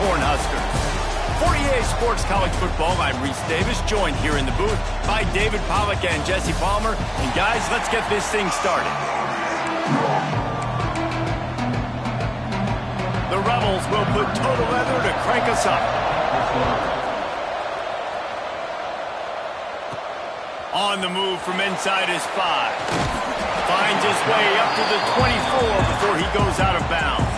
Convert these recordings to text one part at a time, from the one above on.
Cornhuskers. For EA Sports College Football, I'm Reese Davis, joined here in the booth by David Pollack and Jesse Palmer. And guys, let's get this thing started. The Rebels will put total leather to crank us up. On the move from inside his 5. Finds his way up to the 24 before he goes out of bounds.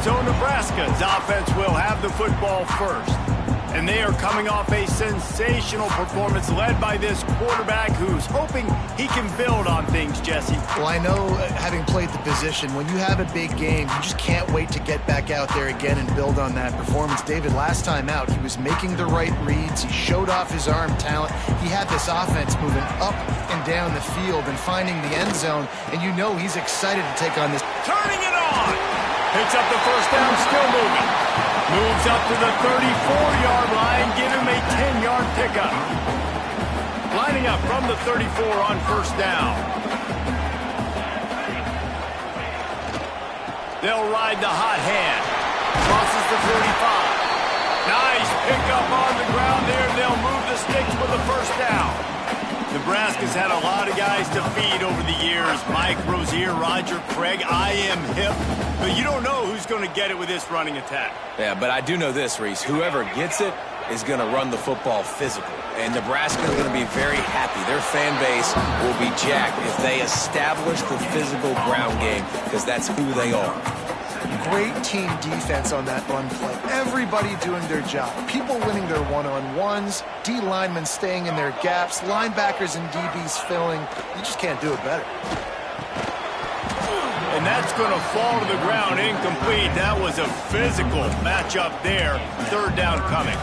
So Nebraska's offense will have the football first. And they are coming off a sensational performance led by this quarterback who's hoping he can build on things, Jesse. Well, I know, having played the position, when you have a big game, you just can't wait to get back out there again and build on that performance. David, last time out, he was making the right reads. He showed off his arm talent. He had this offense moving up and down the field and finding the end zone. And you know he's excited to take on this. Turning it on! Picks up the first down, still moving. Moves up to the 34-yard line, give him a 10-yard pickup. Lining up from the 34 on first down. They'll ride the hot hand. Crosses the 45. Nice pickup on the ground there. They'll move the sticks with the first down. Nebraska's had a lot of guys to feed over the years. Mike Rozier, Roger Craig, I am hip. But you don't know who's going to get it with this running attack. Yeah, but I do know this, Reese. Whoever gets it is going to run the football physical. And Nebraska is going to be very happy. Their fan base will be jacked if they establish the physical ground game, because that's who they are. Great team defense on that run play. Everybody doing their job. People winning their one-on-ones, D linemen staying in their gaps, linebackers and DBs filling. You just can't do it better. And that's going to fall to the ground incomplete. That was a physical matchup there. Third down coming.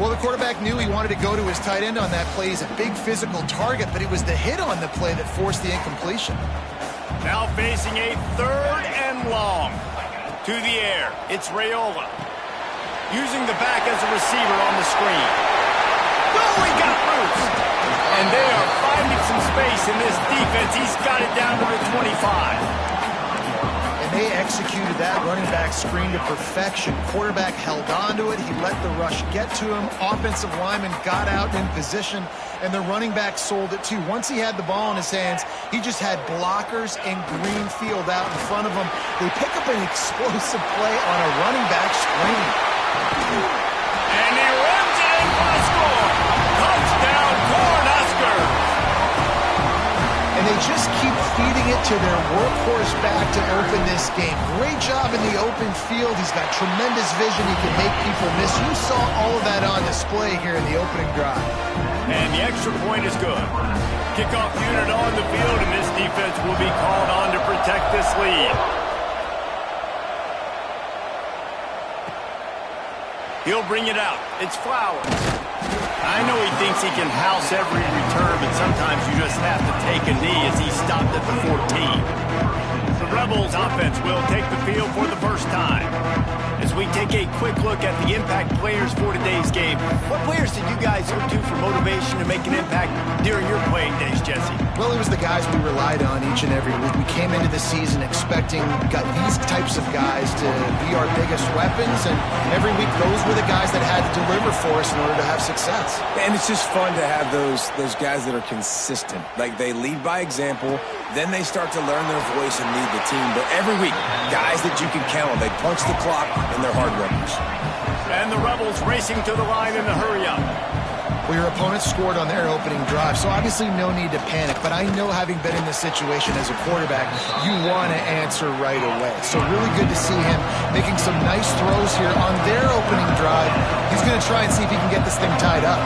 Well, the quarterback knew he wanted to go to his tight end on that play. He's a big physical target, but it was the hit on the play that forced the incompletion. Now facing a third and long. To the air, it's Raiola. Using the back as a receiver on the screen. Oh, he got loose. And they are finding some space in this defense. He's got it down to the 25. And they executed that running back screen to perfection. Quarterback held on to it. He let the rush get to him. Offensive lineman got out in position. And the running back sold it too. Once he had the ball in his hands, he just had blockers and green field out in front of him. They pick up an explosive play on a running back screen. And he runs it in for a score. Touchdown, Cornhuskers. And they just keep feeding it to their workhorse back to open this game. Great job in the open field. He's got tremendous vision. He can make people miss. You saw all of that on display here in the opening drive. And the extra point is good. Kickoff unit on the field, and this defense will be called on to protect this lead. He'll bring it out. It's Flowers. I know he thinks he can house every return, but sometimes you just have to take a knee as he stopped at the 14. The Rebels offense will take the field for the first time. As we take a quick look at the impact players for today's game, what players did you guys look to for motivation to make an impact during your playing days, Jesse? Well, it was the guys we relied on each and every week. We came into the season expecting these types of guys to be our biggest weapons, and every week those were the guys that had to deliver for us in order to have success. And it's just fun to have those guys that are consistent. Like, they lead by example, then they start to learn their voice and lead the team. But every week, guys that you can count on, they punch the clock, and they're hard runners. And the Rebels racing to the line in the hurry-up. Well, your opponent scored on their opening drive, so obviously no need to panic. But I know, having been in this situation as a quarterback, you want to answer right away. So really good to see him making some nice throws here on their opening drive. He's going to try and see if he can get this thing tied up.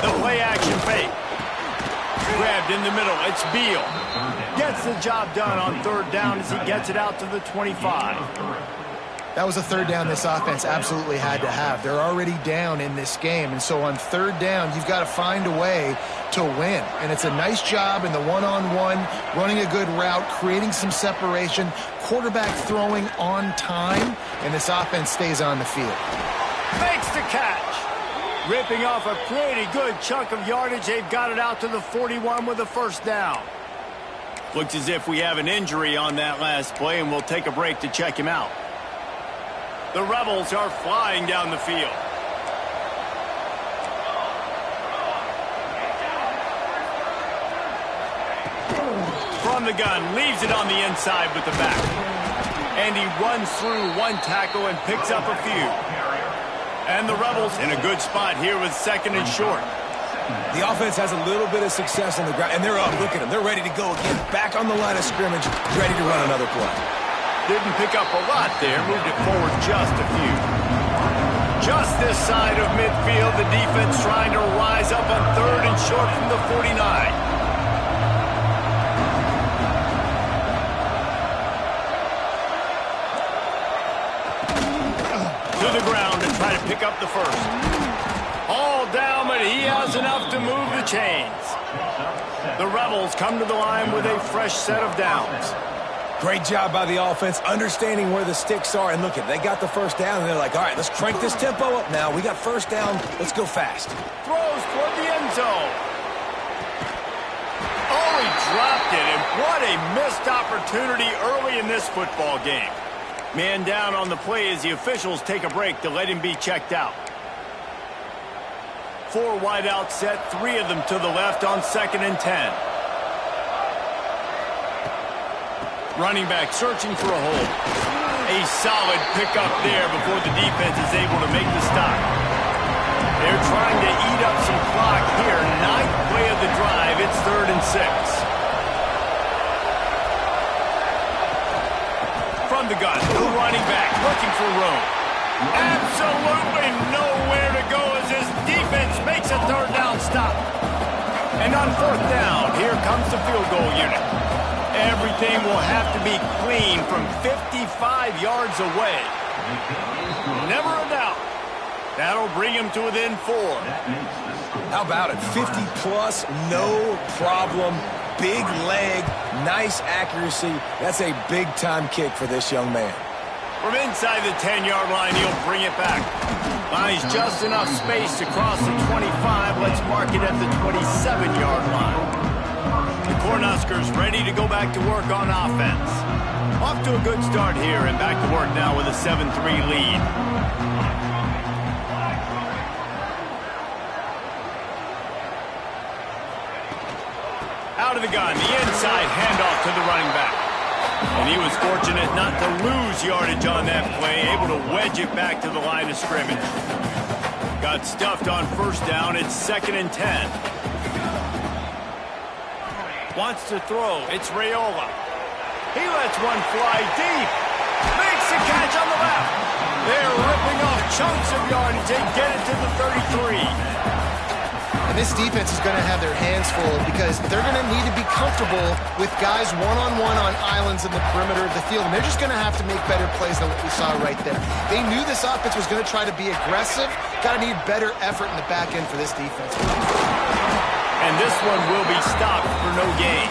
The play-action fake. Grabbed in the middle. It's Beal. Gets the job done on third down as he gets it out to the 25. That was a third down this offense absolutely had to have. They're already down in this game, and so on third down, you've got to find a way to win. And it's a nice job in the one-on-one, running a good route, creating some separation, quarterback throwing on time, and this offense stays on the field. Makes the catch. Ripping off a pretty good chunk of yardage. They've got it out to the 41 with a first down. Looks as if we have an injury on that last play, and we'll take a break to check him out. The Rebels are flying down the field. From the gun, leaves it on the inside with the back. And he runs through one tackle and picks up a few. And the Rebels in a good spot here with second and short. The offense has a little bit of success on the ground, and they're up. Look at them. They're ready to go again. Back on the line of scrimmage, ready to run another play. Didn't pick up a lot there. Moved it forward just a few. Just this side of midfield, the defense trying to rise up on third and short from the 49. To the ground and try to pick up the first. All down, but he has enough to move the chains. The Rebels come to the line with a fresh set of downs. Great job by the offense, understanding where the sticks are. And look at, they got the first down, and they're like, all right, let's crank this tempo up now. We got first down. Let's go fast. Throws toward the end zone. Oh, he dropped it, and what a missed opportunity early in this football game. Man down on the play as the officials take a break to let him be checked out. 4 wideouts set, 3 of them to the left on 2nd and 10. Running back searching for a hole. A solid pickup there before the defense is able to make the stop. They're trying to eat up some clock here. 9th play of the drive. It's 3rd and 6. From the gun, the running back looking for room. Absolutely nowhere to go as this defense makes a 3rd down stop. And on 4th down, here comes the field goal unit. Everything will have to be clean from 55 yards away. Never a doubt. That'll bring him to within 4. How about it? 50-plus, no problem. Big leg, nice accuracy. That's a big-time kick for this young man. From inside the 10-yard line, he'll bring it back. Finds just enough space to cross the 25. Let's mark it at the 27-yard line. The Cornhuskers ready to go back to work on offense. Off to a good start here and back to work now with a 7-3 lead. Out of the gun, the inside handoff to the running back. And he was fortunate not to lose yardage on that play, able to wedge it back to the line of scrimmage. Got stuffed on 1st down. It's 2nd and 10. Wants to throw. It's Raiola. He lets one fly deep. Makes the catch on the left. They're ripping off chunks of yardage. They get it to the 33. And this defense is going to have their hands full because they're going to need to be comfortable with guys one-on-one on islands in the perimeter of the field. And they're just going to have to make better plays than what we saw right there. They knew this offense was going to try to be aggressive. Got to need better effort in the back end for this defense. And this one will be stopped for no gain.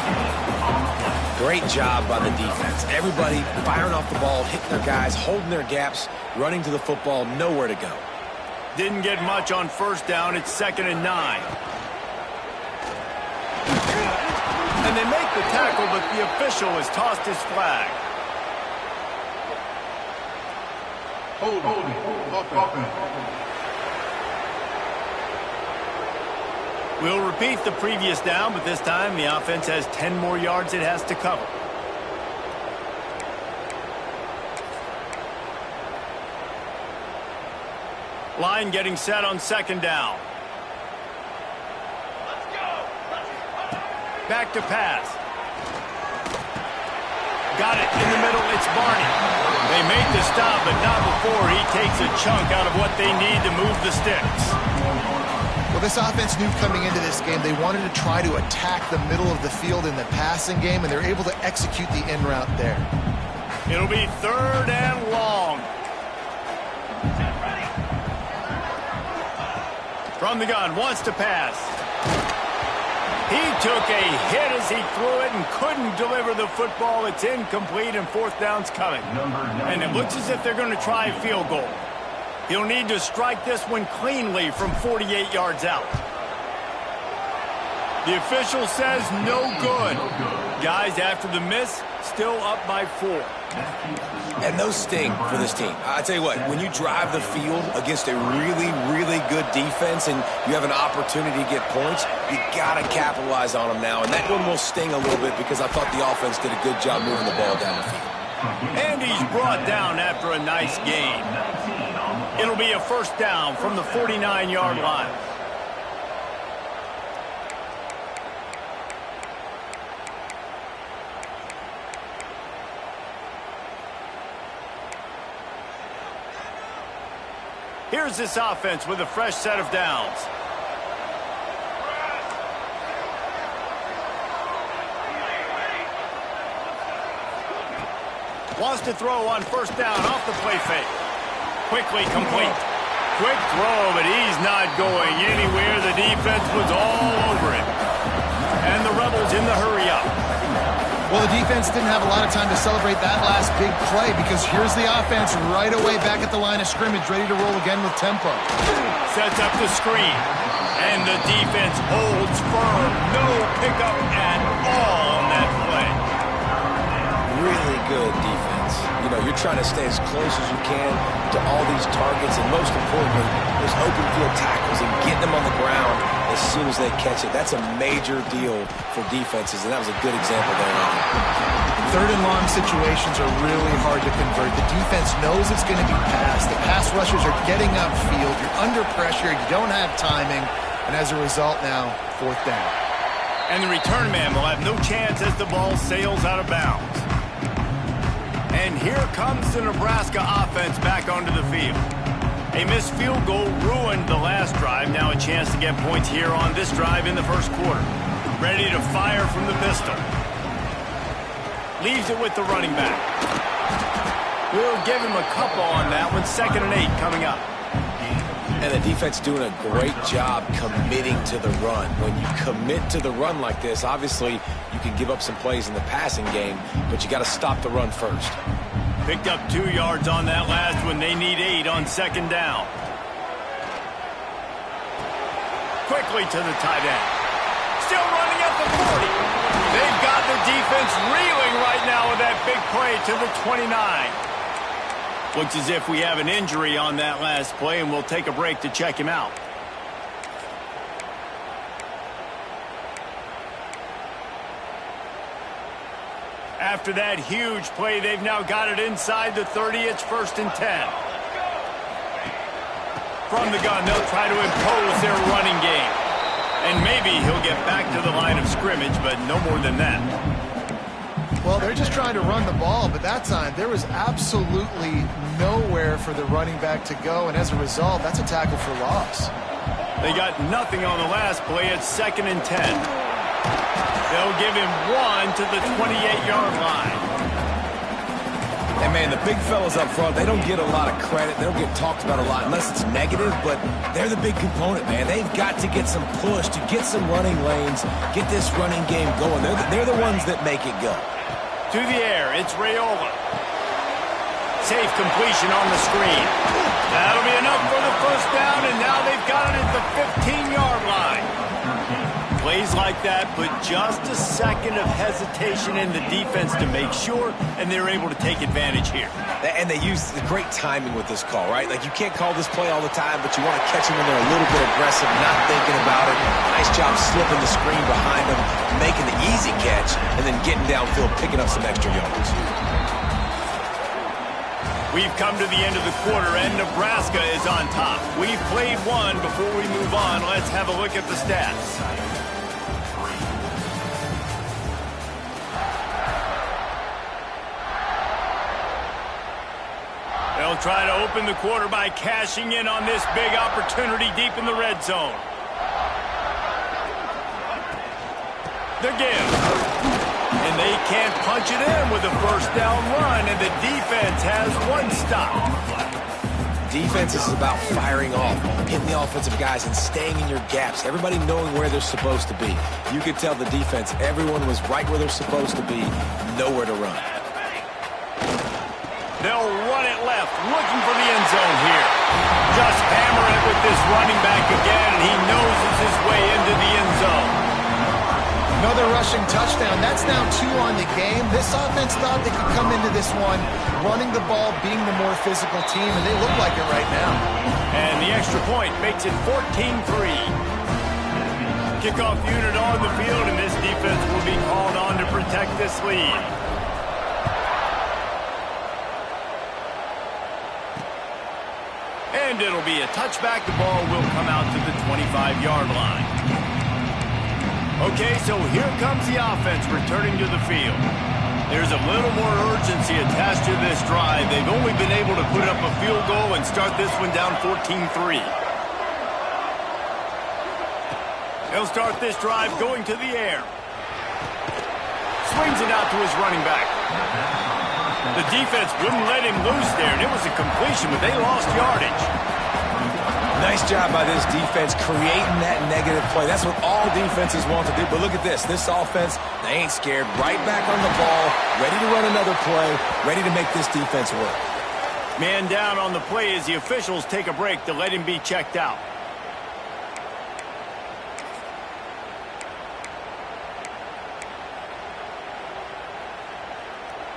Great job by the defense. Everybody firing off the ball, hitting their guys, holding their gaps, running to the football, nowhere to go. Didn't get much on 1st down. It's 2nd and 9. And they make the tackle, but the official has tossed his flag. We'll repeat the previous down, but this time the offense has 10 more yards it has to cover. Line getting set on 2nd down. Back to pass. Got it in the middle. It's Barney. They make the stop, but not before he takes a chunk out of what they need to move the sticks. Well, this offense knew coming into this game they wanted to try to attack the middle of the field in the passing game, and they're able to execute the in route there. It'll be 3rd and long. From the gun, wants to pass. He took a hit as he threw it and couldn't deliver the football. It's incomplete and 4th down's coming. And it looks as if they're going to try a field goal. He'll need to strike this one cleanly from 48 yards out. The official says no good. Guys, after the miss, still up by 4. And those sting for this team. I tell you what, when you drive the field against a really, really good defense and you have an opportunity to get points, you got to capitalize on them now. And that one will sting a little bit because I thought the offense did a good job moving the ball down the field. And he's brought down after a nice game. It'll be a first down from the 49-yard line. Here's this offense with a fresh set of downs. Wants to throw on first down off the play fake. Quickly complete. Quick throw, but he's not going anywhere. The defense was all over him. And the Rebels in the hurry up. Well, the defense didn't have a lot of time to celebrate that last big play because here's the offense right away back at the line of scrimmage, ready to roll again with tempo. Sets up the screen. And the defense holds firm. No pickup at all on that play. Really good defense. You know, you're trying to stay as close as you can to all these targets, and most importantly, those open field tackles and getting them on the ground as soon as they catch it. That's a major deal for defenses, and that was a good example there. Third and long situations are really hard to convert. The defense knows it's going to be passed. The pass rushers are getting upfield. You're under pressure. You don't have timing. And as a result now, fourth down. And the return man will have no chance as the ball sails out of bounds. And here comes the Nebraska offense back onto the field. A missed field goal ruined the last drive. Now a chance to get points here on this drive in the first quarter. Ready to fire from the pistol. Leaves it with the running back. We'll give him a couple on that one. 2nd and 8 coming up. And the defense doing a great job committing to the run. When you commit to the run like this, obviously you can give up some plays in the passing game, but you got to stop the run first. Picked up 2 yards on that last one. They need 8 on 2nd down. Quickly to the tight end. Still running at the 40. They've got the defense reeling right now with that big play to the 29. Looks as if we have an injury on that last play, and we'll take a break to check him out. After that huge play, they've now got it inside the 30. It's 1st and 10. From the gun, they'll try to impose their running game. And maybe he'll get back to the line of scrimmage, but no more than that. Well, they're just trying to run the ball, but that time there was absolutely nowhere for the running back to go, and as a result, that's a tackle for loss. They got nothing on the last play. It's 2nd and 10. They'll give him 1 to the 28-yard line. And, man, the big fellas up front, they don't get a lot of credit. They don't get talked about a lot unless it's negative, but they're the big component, man. They've got to get some push, to get some running lanes, get this running game going. They're the ones that make it go. To the air, it's Raiola. Safe completion on the screen. That'll be enough for the first down, and now they've got it at the 15-yard line. Plays like that put just a second of hesitation in the defense to make sure, and they're able to take advantage here. And they use the great timing with this call, right? Like, you can't call this play all the time, but you want to catch them when they're a little bit aggressive, not thinking about it. Nice job slipping the screen behind them, making the easy catch, and then getting downfield, picking up some extra yards. We've come to the end of the quarter, and Nebraska is on top. We've played one. Before we move on, let's have a look at the stats. They'll try to open the quarter by cashing in on this big opportunity deep in the red zone. The give. And they can't punch it in with a first down run, and the defense has 1 stop. Defense is about firing off, hitting the offensive guys and staying in your gaps, everybody knowing where they're supposed to be. You could tell the defense, everyone was right where they're supposed to be, nowhere to run. They'll run it left, looking for the end zone here. Just hammer it with this running back again, and he noses his way into the end zone. Another rushing touchdown. That's now 2 on the game. This offense thought they could come into this one running the ball, being the more physical team, and they look like it right now. And the extra point makes it 14-3. Kickoff unit on the field, and this defense will be called on to protect this lead. And it'll be a touchback. The ball will come out to the 25-yard line. Okay, so here comes the offense returning to the field. There's a little more urgency attached to this drive. They've only been able to put up a field goal and start this one down 14-3. He'll start this drive going to the air. Swings it out to his running back. The defense wouldn't let him loose there, and it was a completion, but they lost yardage. Nice job by this defense creating that negative play. That's what all defenses want to do. But look at this. This offense, they ain't scared. Right back on the ball, ready to run another play, ready to make this defense work. Man down on the play as the officials take a break to let him be checked out.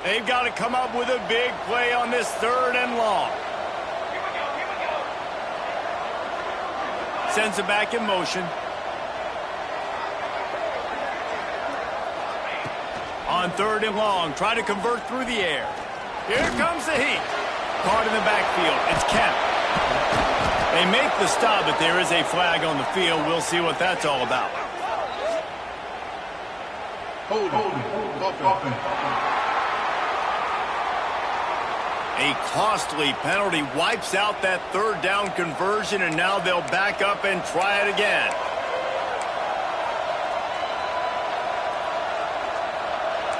They've got to come up with a big play on this 3rd and long. Sends it back in motion. On 3rd and long, try to convert through the air. Here comes the heat. Caught in the backfield. It's Kemp. They make the stop, but there is a flag on the field. We'll see what that's all about. A costly penalty wipes out that 3rd down conversion, and now they'll back up and try it again.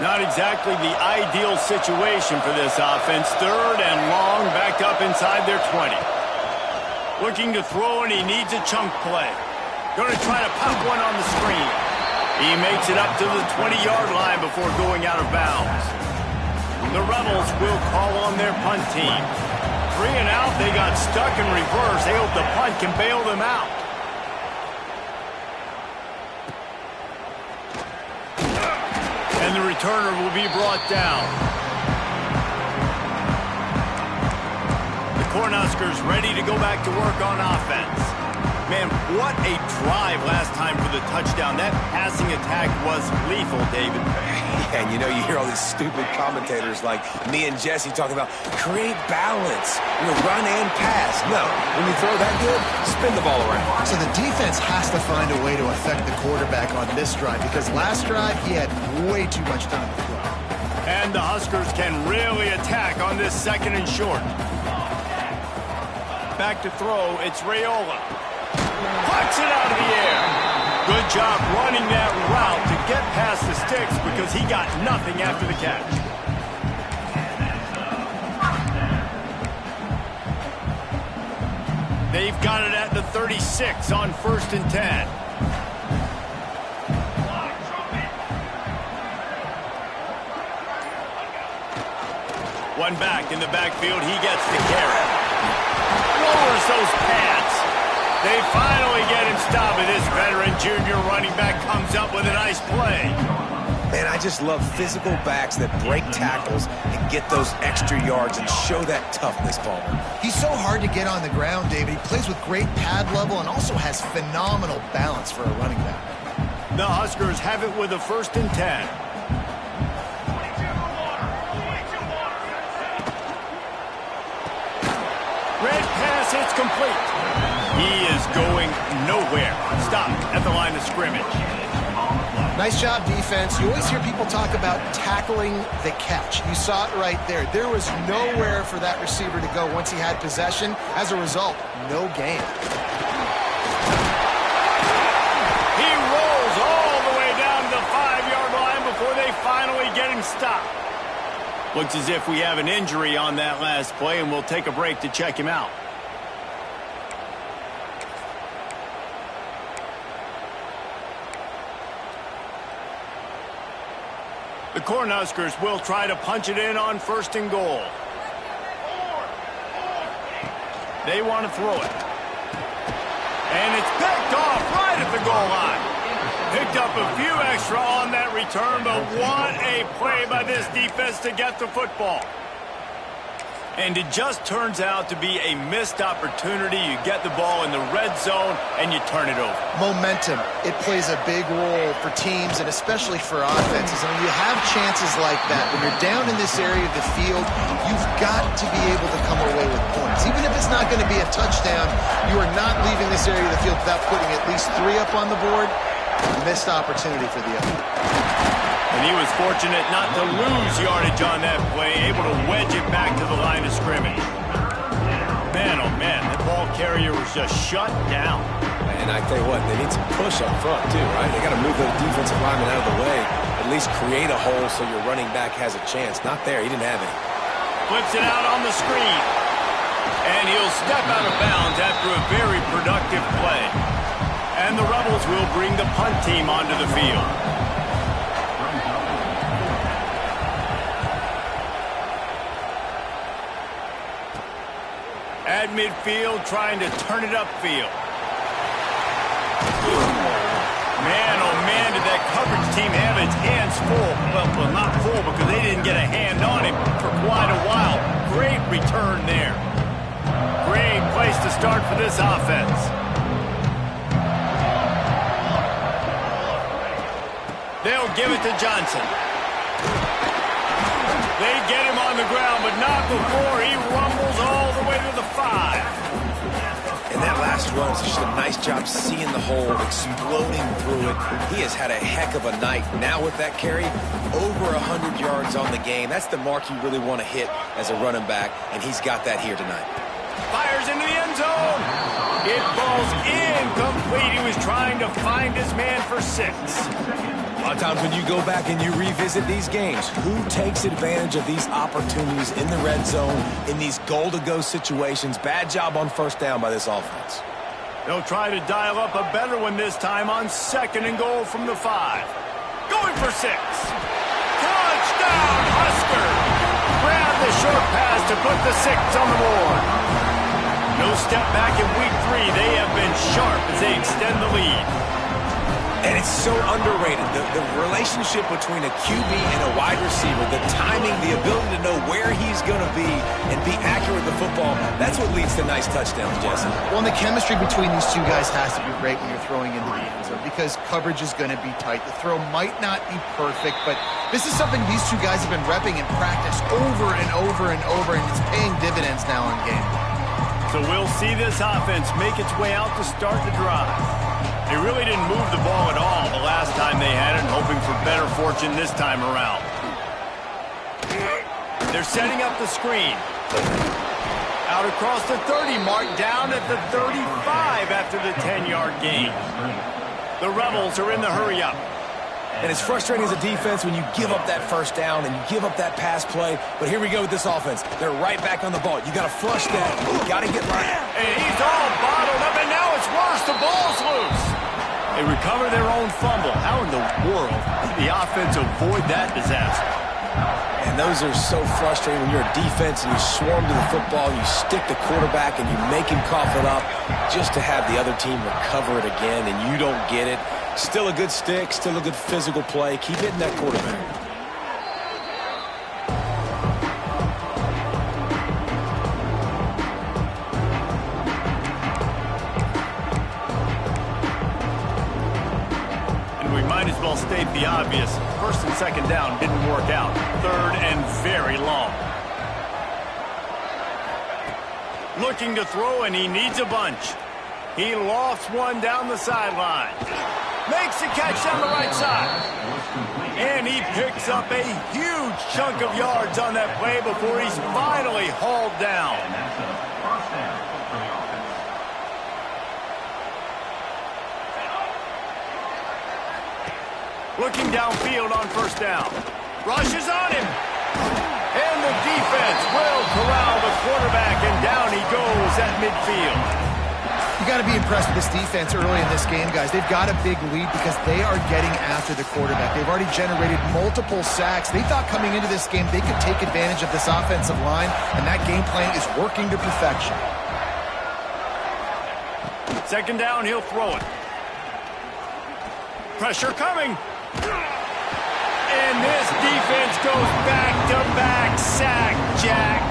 Not exactly the ideal situation for this offense. 3rd and long, backed up inside their 20. Looking to throw, and he needs a chunk play. Going to try to pop one on the screen. He makes it up to the 20-yard line before going out of bounds. The Rebels will call on their punt team. 3 and out, they got stuck in reverse. They hope the punt can bail them out. And the returner will be brought down. The Cornhuskers ready to go back to work on offense. Man, what a drive last time for the touchdown. That passing attack was lethal, David. And you know, you hear all these stupid commentators like me and Jesse talking about create balance, run and pass. No, when you throw that good, spin the ball around. So the defense has to find a way to affect the quarterback on this drive, because last drive he had way too much time to throw. And the Huskers can really attack on this 2nd and short. Back to throw, it's Raiola. Pucks it out of the air. Good job running that route to get past the sticks, because he got nothing after the catch. They've got it at the 36 on 1st and 10. One back in the backfield. He gets the carry. Lowers those pads. They finally get him stopped, and this veteran junior running back comes up with a nice play. Man, I just love physical backs that break tackles and get those extra yards and show that toughness, Palmer. He's so hard to get on the ground, David. He plays with great pad level and also has phenomenal balance for a running back. The Huskers have it with a 1st and 10. Red pass, it's complete. He is going nowhere. Stop at the line of scrimmage. Nice job, defense. You always hear people talk about tackling the catch. You saw it right there. There was nowhere for that receiver to go once he had possession. As a result, no gain. He rolls all the way down to the 5-yard line before they finally get him stopped. Looks as if we have an injury on that last play, and we'll take a break to check him out. The Cornhuskers will try to punch it in on 1st and goal. They want to throw it. And it's picked off right at the goal line. Picked up a few extra on that return, but what a play by this defense to get the football. And it just turns out to be a missed opportunity. You get the ball in the red zone, and you turn it over. Momentum, it plays a big role for teams and especially for offenses. And when you have chances like that, when you're down in this area of the field, you've got to be able to come away with points. Even if it's not going to be a touchdown, you are not leaving this area of the field without putting at least 3 up on the board. Missed opportunity for the other. And he was fortunate not to lose yardage on that play, able to wedge it back to the line of scrimmage. Man, oh man, that ball carrier was just shut down. And I tell you what, they need some push up front too, right? They got to move the defensive lineman out of the way, at least create a hole so your running back has a chance. Not there, he didn't have any. Flips it out on the screen. And he'll step out of bounds after a very productive play. And the Rebels will bring the punt team onto the field. At midfield, trying to turn it upfield. Man, oh man, did that coverage team have its hands full. Well, not full because they didn't get a hand on him for quite a while. Great return there. Great place to start for this offense. They'll give it to Johnson. They get him on the ground, but not before he rumbles all the way to the 5. And that last run was just a nice job seeing the hole, exploding through it. He has had a heck of a night. Now with that carry, over 100 yards on the game. That's the mark you really want to hit as a running back, and he's got that here tonight. Fires into the end zone. It falls incomplete. He was trying to find his man for 6. A lot of times when you go back and you revisit these games, who takes advantage of these opportunities in the red zone, in these goal-to-go situations? Bad job on first down by this offense. They'll try to dial up a better one this time on 2nd and goal from the 5. Going for 6. Touchdown, Husker! Grab the short pass to put the 6 on the board. No step back in week 3. They have been sharp as they extend the lead. And it's so underrated, the relationship between a QB and a wide receiver, the timing, the ability to know where he's going to be and be accurate with the football, that's what leads to nice touchdowns, Jesse. Well, and the chemistry between these two guys has to be great when you're throwing into the end zone because coverage is going to be tight. The throw might not be perfect, but this is something these two guys have been repping in practice over and over and over, and it's paying dividends now in game. So we'll see this offense make its way out to start the drive. They really didn't move the ball at all the last time they had it, hoping for better fortune this time around. They're setting up the screen. Out across the 30 mark, down at the 35 after the 10-yard gain. The Rebels are in the hurry-up. And it's frustrating as a defense when you give up that first down and you give up that pass play. But here we go with this offense. They're right back on the ball. You got to flush that. You got to get right. And he's all bottled up, and now it's worse. The ball's loose. They recover their own fumble. How in the world did the offense avoid that disaster? And those are so frustrating when you're a defense and you swarm to the football, you stick the quarterback and you make him cough it up just to have the other team recover it again and you don't get it. Still a good stick, still a good physical play. Keep hitting that quarterback. And we might as well state the obvious. 1st and 2nd down didn't work out. 3rd and very long. Looking to throw, and he needs a bunch. He lofts one down the sideline. Makes the catch down the right side. And he picks up a huge chunk of yards on that play before he's finally hauled down. Looking downfield on 1st down. Rushes on him. And the defense will corral the quarterback, and down he goes at midfield. You got to be impressed with this defense early in this game, guys. They've got a big lead because they are getting after the quarterback. They've already generated multiple sacks. They thought coming into this game they could take advantage of this offensive line, and that game plan is working to perfection. 2nd down, he'll throw it. Pressure coming. And this defense goes back-to-back sack, Jack.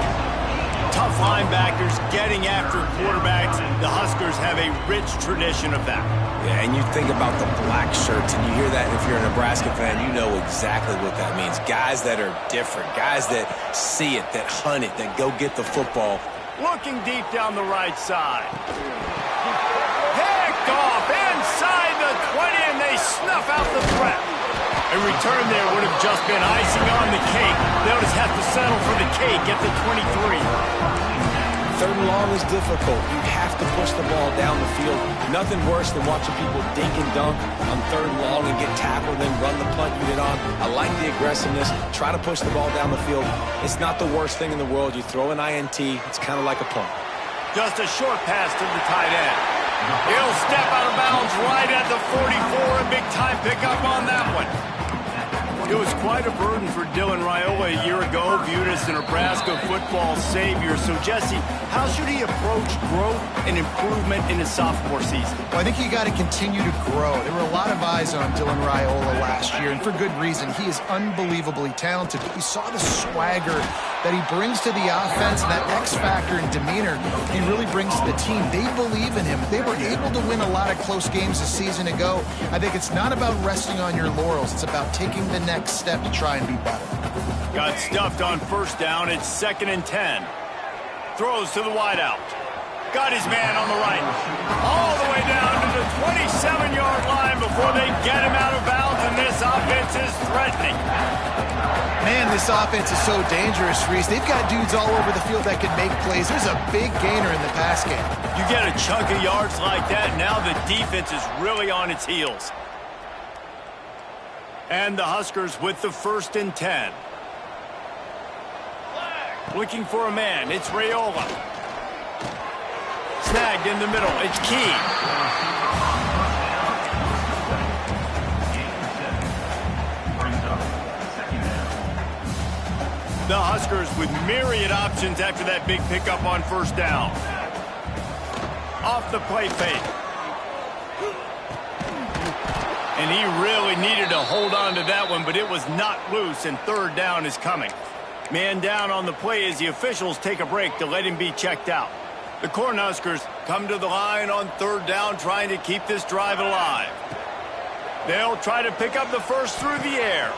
Tough linebackers getting after quarterbacks. The Huskers have a rich tradition of that. Yeah, and you think about the black shirts, and you hear that if you're a Nebraska fan, you know exactly what that means. Guys that are different, guys that see it, that hunt it, that go get the football. Looking deep down the right side. Picked off inside the 20, and they snuff out the threat. A return there would have just been icing on the cake. They'll just have to settle for the cake at the 23. Third and long is difficult. You have to push the ball down the field. Nothing worse than watching people dink and dunk on third and long and get tackled and then run the punt unit on. I like the aggressiveness. Try to push the ball down the field. It's not the worst thing in the world. You throw an INT. It's kind of like a punt. Just a short pass to the tight end. He'll step out of bounds right at the 44. A big-time pickup on that one. It was quite a burden for Dylan Raiola a year ago, viewed as the Nebraska football savior. So, Jesse, how should he approach growth and improvement in his sophomore season? Well, I think you got to continue to grow. There were a lot of eyes on Dylan Raiola last year, and for good reason. He is unbelievably talented, but you saw the swagger that he brings to the offense and that X factor and demeanor he really brings to the team. They believe in him. They were able to win a lot of close games a season ago. I think it's not about resting on your laurels. It's about taking the next step to try and be better. Got stuffed on first down. It's 2nd and 10. Throws to the wideout. Got his man on the right. All the way down to the 27-yard line before they get him out of bounds, and this offense is threatening. Man, this offense is so dangerous, Reese. They've got dudes all over the field that can make plays. There's a big gainer in the pass game. You get a chunk of yards like that, now the defense is really on its heels. And the Huskers with the 1st and 10. Looking for a man. It's Raiola. Snagged in the middle. It's Key. The Huskers with myriad options after that big pickup on first down. Off the play fake. And he really needed to hold on to that one, but it was not loose, and third down is coming. Man down on the play as the officials take a break to let him be checked out. The Cornhuskers come to the line on third down, trying to keep this drive alive. They'll try to pick up the first through the air.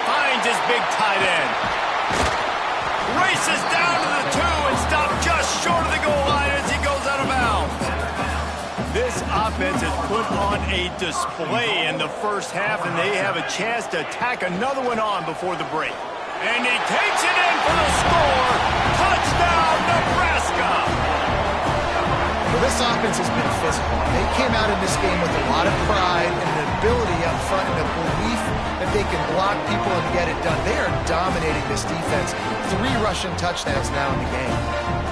Finds his big tight end. Races down to the 2 and stopped just short of the goal line as he goes out of bounds. This offense has put on a display in the first half, and they have a chance to tack another one on before the break. And he takes it in for the score. Touchdown, Nebraska! Well, this offense has been physical. They came out in this game with a lot of pride and an ability up front and a belief that they can block people and get it done. They are dominating this defense. 3 rushing touchdowns now in the game.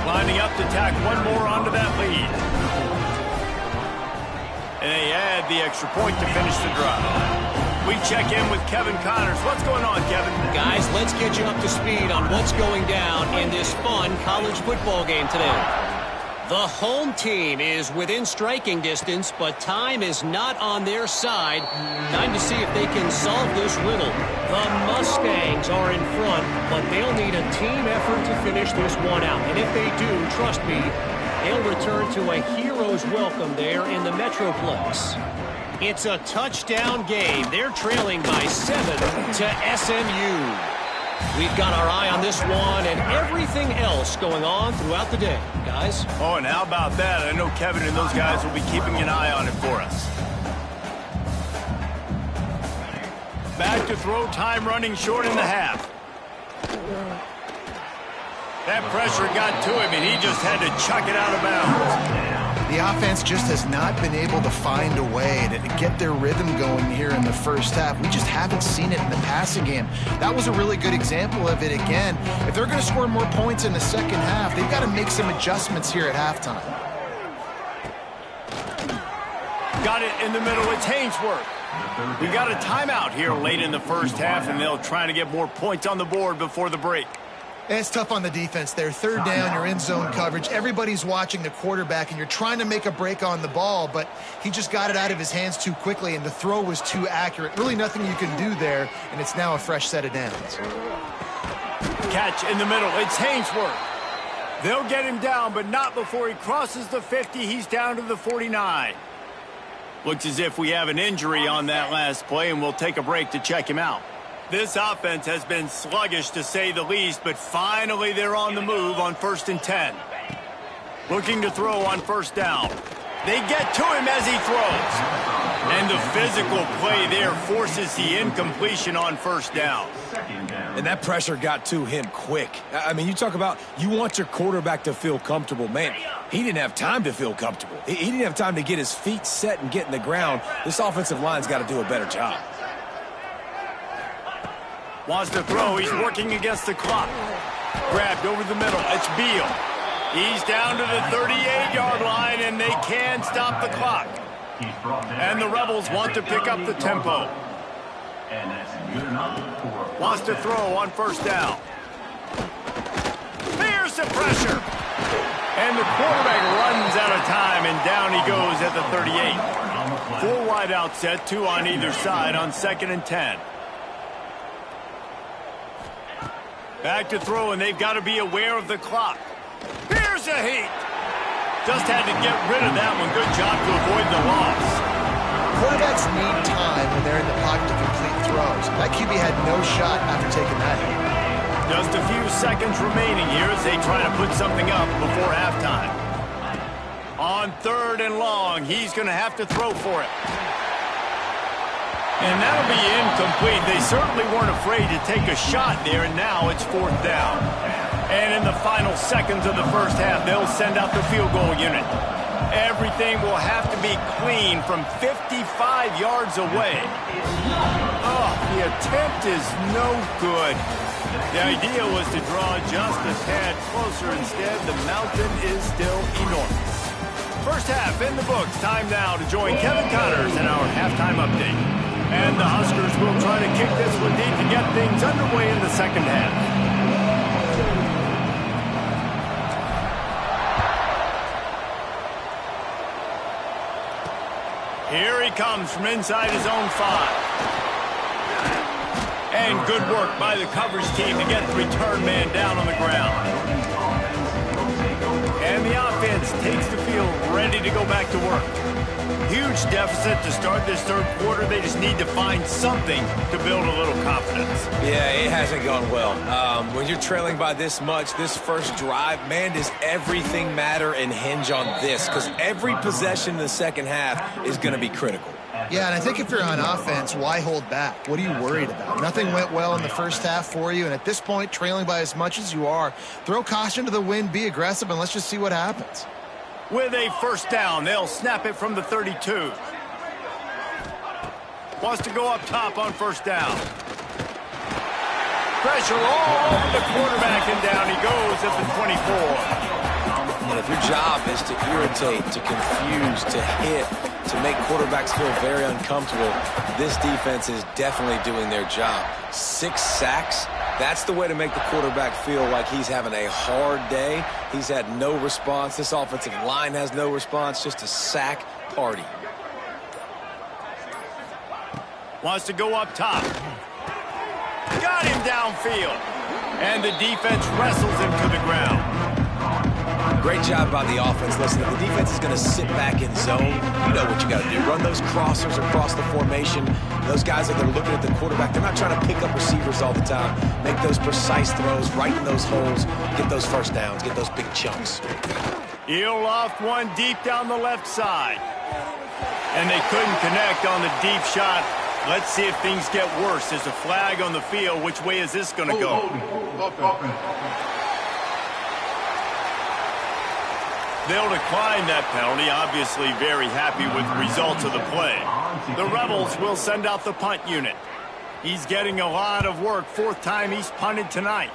Lining up to tack one more onto that lead. And they add the extra point to finish the drive. We check in with Kevin Connors. What's going on, Kevin? Guys, let's get you up to speed on what's going down in this fun college football game today. The home team is within striking distance, but time is not on their side. Time to see if they can solve this riddle. The Mustangs are in front, but they'll need a team effort to finish this one out. And if they do, trust me, they'll return to a hero's welcome there in the Metroplex. It's a touchdown game. They're trailing by 7 to SMU. We've got our eye on this one and everything else going on throughout the day, guys. Oh, and how about that? I know Kevin and those guys will be keeping an eye on it for us. Back to throw, time running short in the half. That pressure got to him, and he just had to chuck it out of bounds. The offense just has not been able to find a way to get their rhythm going here in the first half. We just haven't seen it in the passing game. That was a really good example of it again. If they're going to score more points in the second half, they've got to make some adjustments here at halftime. Got it in the middle. It's Hainsworth. We got a timeout here late in the first half, and they'll try to get more points on the board before the break. And it's tough on the defense there. Third down, you're in zone coverage. Everybody's watching the quarterback, and you're trying to make a break on the ball, but he just got it out of his hands too quickly, and the throw was too accurate. Really nothing you can do there, and it's now a fresh set of downs. Catch in the middle. It's Hainsworth. They'll get him down, but not before he crosses the 50. He's down to the 49. Looks as if we have an injury on that last play, and we'll take a break to check him out. This offense has been sluggish, to say the least, but finally they're on the move on 1st and 10. Looking to throw on 1st down. They get to him as he throws. And the physical play there forces the incompletion on 1st down. And that pressure got to him quick. I mean, you talk about you want your quarterback to feel comfortable. Man, he didn't have time to feel comfortable. He didn't have time to get his feet set and get in the ground. This offensive line's got to do a better job. Wants to throw. He's working against the clock. Grabbed over the middle. It's Beal. He's down to the 38-yard line, and they can stop the clock. And the Rebels want to pick up the tempo. Wants to throw on 1st down. There's the pressure. And the quarterback runs out of time, and down he goes at the 38. 4 wide out set, 2 on either side on 2nd and 10. Back to throw, and they've got to be aware of the clock. Here's a heat. Just had to get rid of that one. Good job to avoid the loss. Quarterbacks need time when they're in the pocket to complete throws. That QB had no shot after taking that hit. Just a few seconds remaining here as they try to put something up before halftime. On 3rd and long, he's going to have to throw for it. And that'll be incomplete. They certainly weren't afraid to take a shot there, and now it's 4th down. And in the final seconds of the 1st half, they'll send out the field goal unit. Everything will have to be clean from 55 yards away. Oh, the attempt is no good. The idea was to draw just a tad closer. Instead, the mountain is still enormous. 1st half in the books. Time now to join Kevin Connors in our halftime update. And the Huskers will try to kick this one deep to get things underway in the 2nd half. Here he comes from inside his own 5. And good work by the coverage team to get the return man down on the ground. And the offense takes the field ready to go back to work. Huge deficit to start this 3rd quarter. They just need to find something to build a little confidence. Yeah, it hasn't gone well. When you're trailing by this much, this 1st drive, man, does everything matter and hinge on this? Because every possession in the 2nd half is going to be critical. Yeah, and I think if you're on offense, why hold back? What are you worried about? Nothing went well in the 1st half for you, and at this point, trailing by as much as you are, throw caution to the wind, be aggressive, and let's just see what happens. With a 1st down, they'll snap it from the 32. Wants to go up top on 1st down. Pressure all over the quarterback, and down he goes at the 24. And if your job is to irritate, to confuse, to hit, to make quarterbacks feel very uncomfortable, this defense is definitely doing their job. 6 sacks. That's the way to make the quarterback feel like he's having a hard day. He's had no response. This offensive line has no response. Just a sack party. Wants to go up top. Got him downfield. And the defense wrestles him to the ground. Great job by the offense. Listen, if the defense is going to sit back in zone, you know what you got to do. Run those crossers across the formation. Those guys that are looking at the quarterback, they're not trying to pick up receivers all the time. Make those precise throws, right in those holes, get those 1st downs, get those big chunks. He'll loft one deep down the left side. And they couldn't connect on the deep shot. Let's see if things get worse. There's a flag on the field. Which way is this going to go? They'll decline that penalty, obviously very happy with the results of the play. The Rebels will send out the punt unit. He's getting a lot of work. 4th time he's punted tonight.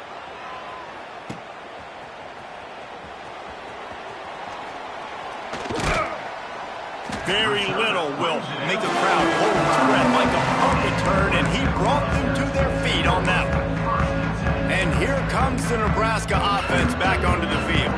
Very little will make a crowd hold its breath like a punt return, and he brought them to their feet on that one. And here Here comes the Nebraska offense back onto the field.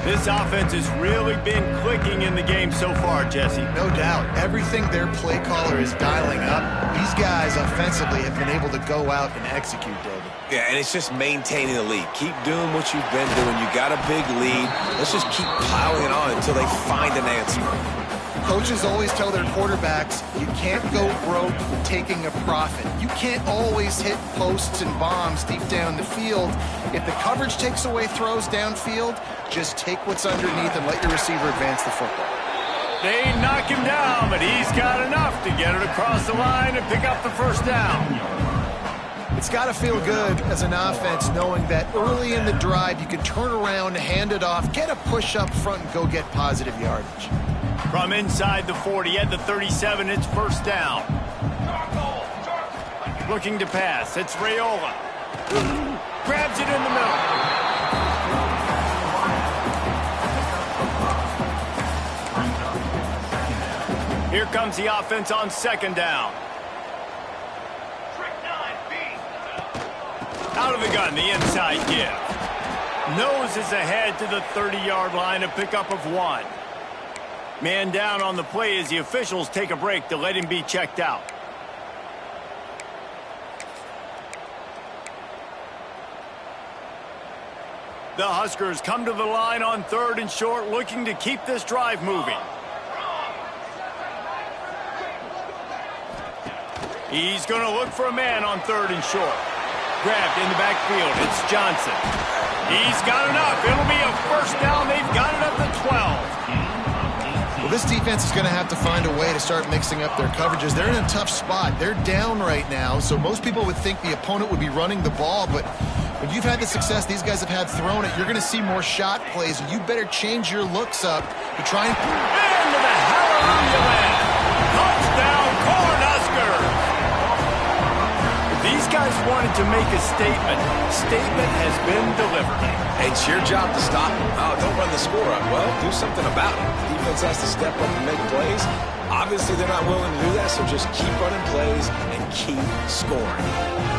This offense has really been clicking in the game so far, Jesse. No doubt. Everything their play caller is dialing up, these guys offensively have been able to go out and execute, David. Yeah, and it's just maintaining the lead. Keep doing what you've been doing. You got a big lead. Let's just keep piling it on until they find an answer. Coaches always tell their quarterbacks, you can't go broke taking a profit. You can't always hit posts and bombs deep down the field. If the coverage takes away throws downfield, just take what's underneath and let your receiver advance the football. They knock him down, but he's got enough to get it across the line and pick up the first down. It's got to feel good as an offense knowing that early in the drive you can turn around, hand it off, get a push up front, and go get positive yardage. From inside the 40 at the 37, it's first down. Looking to pass, it's Raiola. Grabs it in the middle. Here comes the offense on second down. Out of the gun, the inside give. Noses ahead to the 30-yard line, a pickup of 1. Man down on the play as the officials take a break to let him be checked out. The Huskers come to the line on 3rd and short, looking to keep this drive moving. He's going to look for a man on 3rd and short. Grabbed in the backfield. It's Johnson. He's got enough. It'll be a first down. They've got it up to 12. Well, this defense is going to have to find a way to start mixing up their coverages. They're in a tough spot. They're down right now, so most people would think the opponent would be running the ball, but when you've had the success these guys have had throwing it, you're going to see more shot plays. You better change your looks up to try and... Into the hallelujah land. Touchdown, Cornhuskers. These guys wanted to make a statement. Statement has been delivered. It's your job to stop them. Oh, don't run the score up. Well, do something about it. The defense has to step up and make plays. Obviously, they're not willing to do that, so just keep running plays and keep scoring.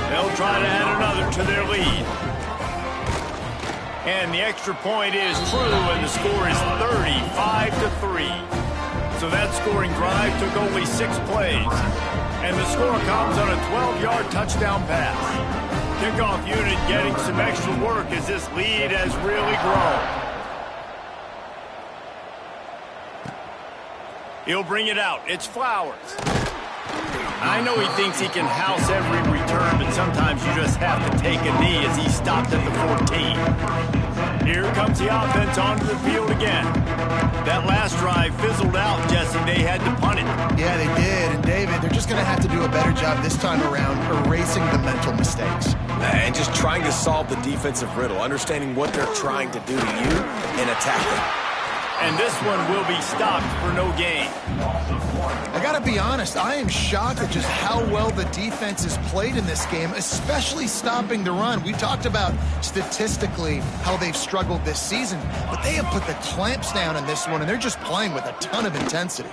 They'll try to add another to their lead. And the extra point is true, and the score is 35-3. So that scoring drive took only 6 plays. And the score comes on a 12-yard touchdown pass. Kickoff unit getting some extra work as this lead has really grown. He'll bring it out. It's Flowers. I know he thinks he can house every return, but sometimes you just have to take a knee as he stopped at the 14. Here comes the offense onto the field again. That last drive fizzled out, Jesse. They had to punt it. Yeah, they did. And, David, they're just going to have to do a better job this time around erasing the mental mistakes. And just trying to solve the defensive riddle, understanding what they're trying to do to you and attacking. And this one will be stopped for no gain. I got to be honest, I am shocked at just how well the defense has played in this game, especially stopping the run. We talked about statistically how they've struggled this season, but they have put the clamps down in this one, and they're just playing with a ton of intensity.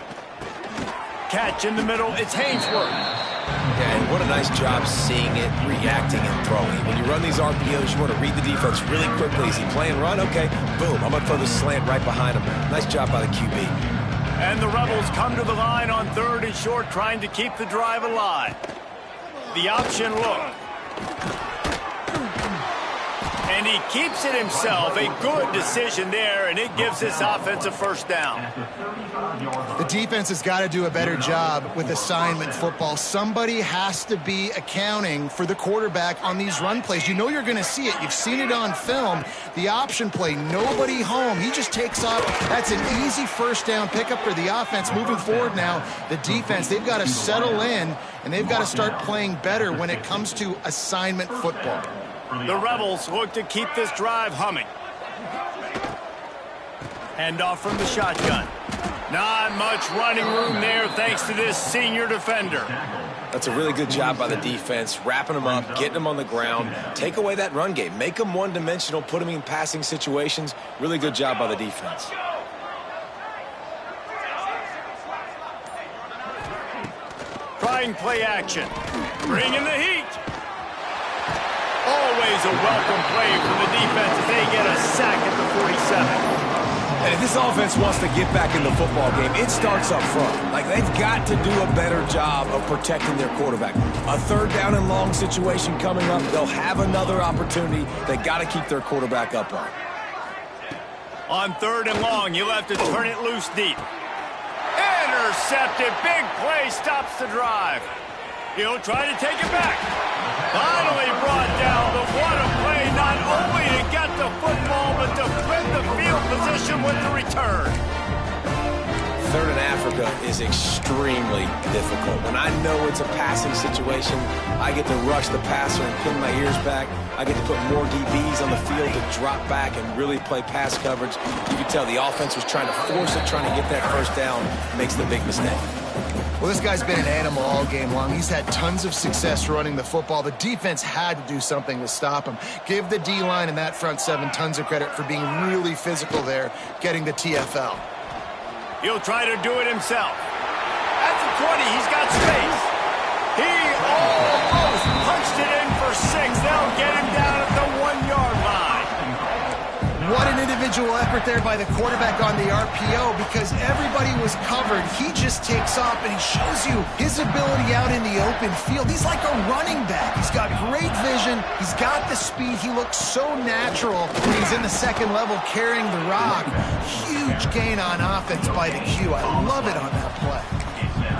Catch in the middle, it's Hainsworth. Yeah, and what a nice job seeing it, reacting, and throwing. When you run these RPOs, you want to read the defense really quickly. Is he playing run? Okay, boom, I'm going to throw the slant right behind him. Nice job by the QB. And the Rebels come to the line on 3rd and short, trying to keep the drive alive. The option look. And he keeps it himself. A good decision there, and it gives this offense a first down. The defense has got to do a better job with assignment football. Somebody has to be accounting for the quarterback on these run plays. You know you're going to see it. You've seen it on film. The option play, nobody home. He just takes off. That's an easy first down pickup for the offense. Moving forward now, the defense, they've got to settle in, and they've got to start playing better when it comes to assignment football. The Rebels look to keep this drive humming. Handoff from the shotgun. Not much running room there thanks to this senior defender. That's a really good job by the defense, wrapping them up, getting them on the ground. Take away that run game. Make them one-dimensional, put them in passing situations. Really good job by the defense. Trying play action. Bring in the heat. Oh, always a welcome play from the defense as they get a sack at the 47. And if this offense wants to get back in the football game, it starts up front. Like, they've got to do a better job of protecting their quarterback. A third down and long situation coming up, they'll have another opportunity. They got to keep their quarterback upright. On third and long, you'll have to turn it loose deep. Intercepted. Big play stops the drive. He'll try to take it back. Finally brought down, but what a play, not only to get the football, but to win the field position with the return. Third in Africa is extremely difficult. When I know it's a passing situation, I get to rush the passer and pin my ears back. I get to put more DBs on the field to drop back and really play pass coverage. You can tell the offense was trying to force it, trying to get that first down, makes the big mistake. Well, this guy's been an animal all game long. He's had tons of success running the football. The defense had to do something to stop him. Give the D-line and that front seven tons of credit for being really physical there, getting the TFL. He'll try to do it himself. At the 20, he's got space. He almost punched it in for 6. They'll get him down at the 1-yard line. What an individual effort there by the quarterback on the RPO, because everybody was covered. He just takes off, and he shows you his ability out in the open field. He's like a running back. He's got great vision. He's got the speed. He looks so natural when he's in the second level carrying the rock. Huge gain on offense by the Q. I love it on that play.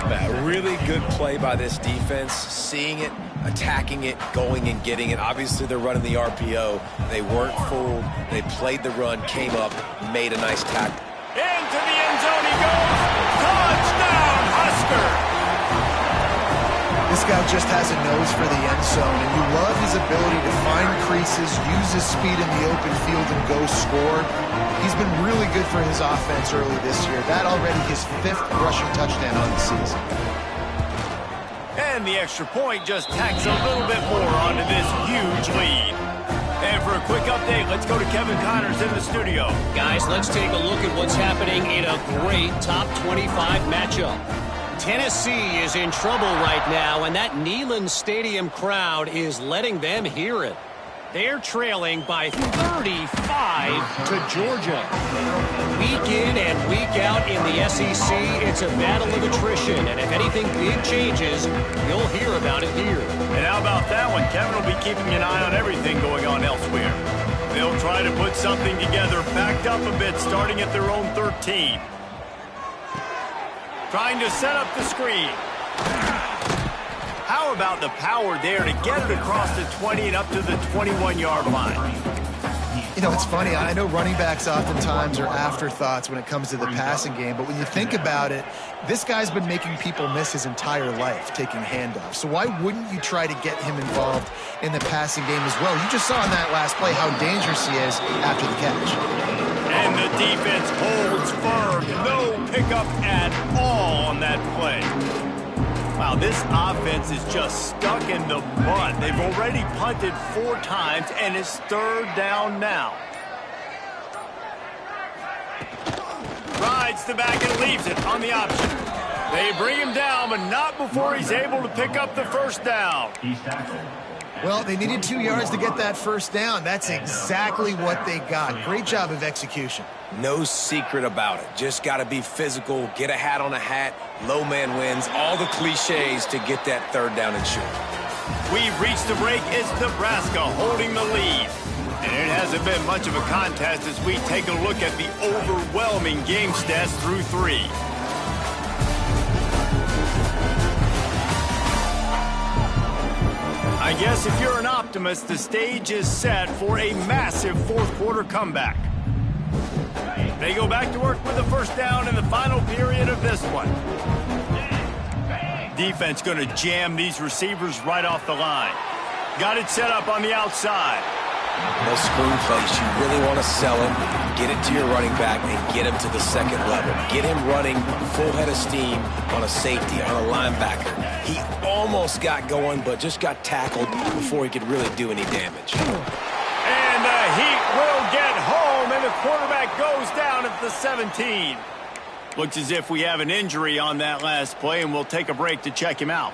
A really good play by this defense, seeing it, attacking it, going and getting it. Obviously, they're running the RPO. They weren't fooled. They played the run, came up, made a nice tackle. Into the end zone he goes. Touchdown, Husker! This guy just has a nose for the end zone, and you love his ability to find creases, use his speed in the open field, and go score. He's been really good for his offense early this year. That already his 5th rushing touchdown on the season. And the extra point just tacks a little bit more onto this huge lead. And for a quick update, let's go to Kevin Connors in the studio. Guys, let's take a look at what's happening in a great top 25 matchup. Tennessee is in trouble right now, and that Neyland Stadium crowd is letting them hear it. They're trailing by 35 to Georgia. Week in and week out in the SEC, it's a battle of attrition, and if anything big changes, you'll hear about it here. And how about that one? Kevin will be keeping an eye on everything going on elsewhere. They'll try to put something together, backed up a bit, starting at their own 13. Trying to set up the screen. How about the power there to get it across the 20 and up to the 21-yard line? You know, it's funny. I know running backs oftentimes are afterthoughts when it comes to the passing game, but when you think about it, this guy's been making people miss his entire life taking handoffs. So why wouldn't you try to get him involved in the passing game as well? You just saw in that last play how dangerous he is after the catch. And the defense holds firm. No pickup at all on that play. Wow, this offense is just stuck in the mud. They've already punted 4 times, and it's 3rd down now. Rides the back and leaves it on the option. They bring him down, but not before he's able to pick up the first down. Well, they needed 2 yards to get that first down. That's exactly what they got. Great job of execution. No secret about it. Just got to be physical, get a hat on a hat, low man wins, all the cliches to get that 3rd down and short. We've reached the break. It's Nebraska holding the lead. And it hasn't been much of a contest as we take a look at the overwhelming game stats through 3. I guess if you're an optimist, the stage is set for a massive 4th quarter comeback. They go back to work with the first down in the final period of this one. Defense going to jam these receivers right off the line. Got it set up on the outside. No screen plays. You really want to sell it, get it to your running back, and get him to the second level. Get him running full head of steam on a safety, on a linebacker. He almost got going, but just got tackled before he could really do any damage. And the Heat will get home, and the quarterback goes down at the 17. Looks as if we have an injury on that last play, and we'll take a break to check him out.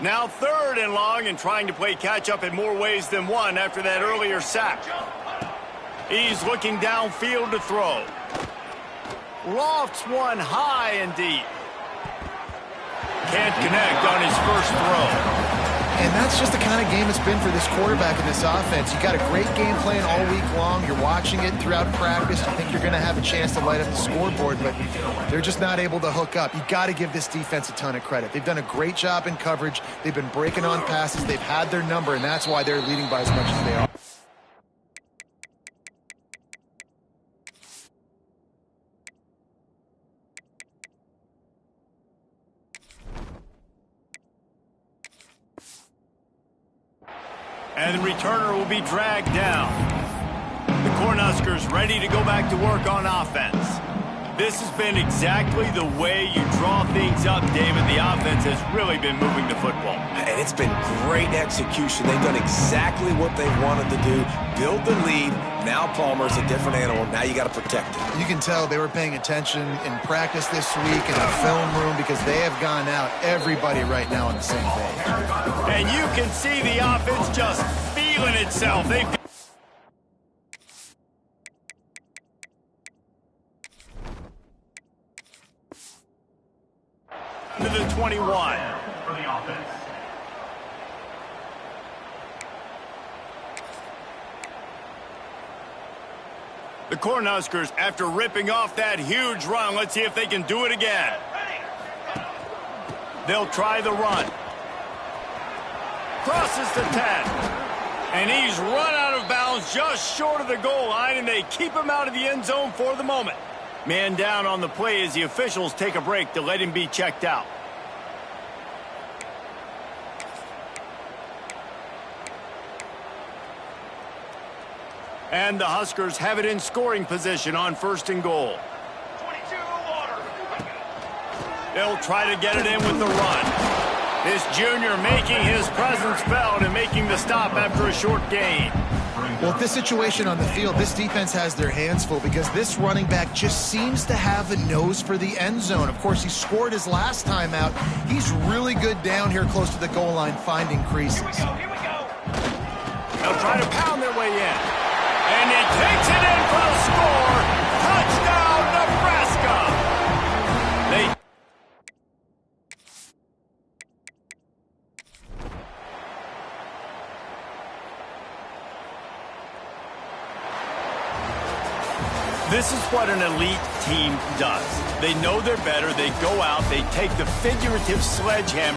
Now 3rd and long and trying to play catch-up in more ways than one after that earlier sack. He's looking downfield to throw. Lofts one high and deep. Can't connect on his first throw. And that's just the kind of game it's been for this quarterback in this offense. You got a great game plan all week long. You're watching it throughout practice. You think you're going to have a chance to light up the scoreboard, but they're just not able to hook up. You got to give this defense a ton of credit. They've done a great job in coverage. They've been breaking on passes. They've had their number, and that's why they're leading by as much as they are. And the returner will be dragged down. The Cornhuskers ready to go back to work on offense. This has been exactly the way you draw things up, David. The offense has really been moving the football. And it's been great execution. They've done exactly what they wanted to do. Build the lead. Now Palmer's a different animal. Now you got to protect it. You can tell they were paying attention in practice this week in the film room because they have gone out, everybody right now on the same page. And you can see the offense just feeling itself. They've to the 21. For the offense. The Cornhuskers, after ripping off that huge run, let's see if they can do it again. They'll try the run. Crosses the 10. And he's run out of bounds just short of the goal line, and they keep him out of the end zone for the moment. Man down on the play as the officials take a break to let him be checked out. And the Huskers have it in scoring position on 1st and goal. 22 water. They'll try to get it in with the run. This junior making his presence felt and making the stop after a short gain. Well, with this situation on the field, this defense has their hands full because this running back just seems to have a nose for the end zone. Of course, he scored his last time out. He's really good down here close to the goal line finding creases. Here we go. They'll try to pound their way in. And he takes it in for the score. Touchdown, Nebraska. This is what an elite team does. They know they're better. They go out. They take the figurative sledgehammer.